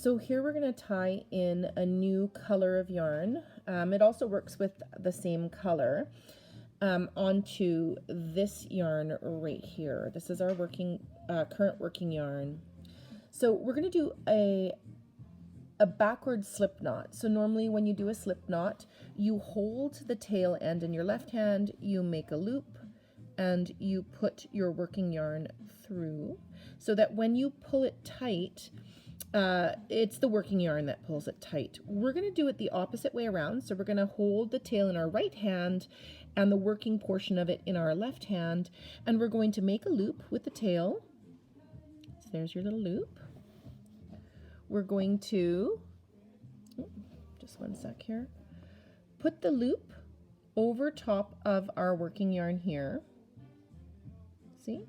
So here we're going to tie in a new color of yarn. It also works with the same color onto this yarn right here. This is our current working yarn. So we're going to do a backward slip knot. So normally when you do a slip knot, you hold the tail end in your left hand, you make a loop, and you put your working yarn through so that when you pull it tight, it's the working yarn that pulls it tight. We're going to do it the opposite way around. So we're going to hold the tail in our right hand and the working portion of it in our left hand, and we're going to make a loop with the tail. So there's your little loop. We're going to, just one sec here, put the loop over top of our working yarn here. See?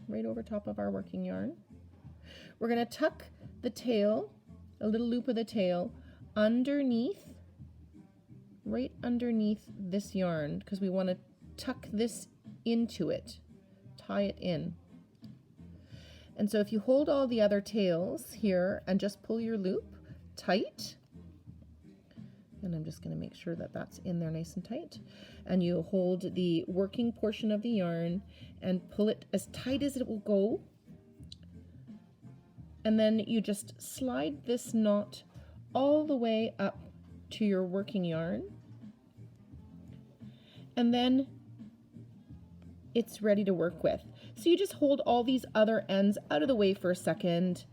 Right over top of our working yarn. We're going to tuck the tail, a little loop of the tail, underneath, right underneath this yarn, because we want to tuck this into it, tie it in. And so if you hold all the other tails here and just pull your loop tight, and I'm just going to make sure that that's in there nice and tight, and you hold the working portion of the yarn and pull it as tight as it will go, and then you just slide this knot all the way up to your working yarn, and then it's ready to work with. So you just hold all these other ends out of the way for a second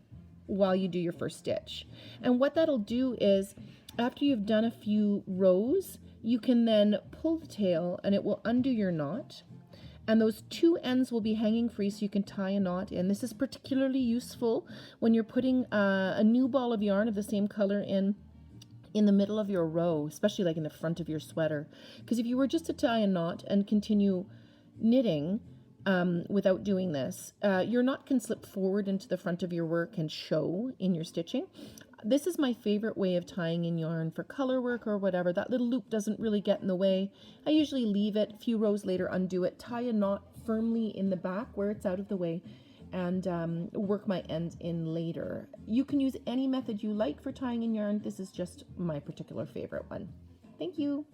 while you do your first stitch. And what that'll do is, after you've done a few rows, you can then pull the tail and it will undo your knot. And those two ends will be hanging free so you can tie a knot in. This is particularly useful when you're putting a new ball of yarn of the same color in the middle of your row, especially like in the front of your sweater. Because if you were just to tie a knot and continue knitting without doing this, your knot can slip forward into the front of your work and show in your stitching. This is my favorite way of tying in yarn for color work or whatever. That little loop doesn't really get in the way. I usually leave it, a few rows later undo it, tie a knot firmly in the back where it's out of the way, and work my ends in later. You can use any method you like for tying in yarn. This is just my particular favorite one. Thank you.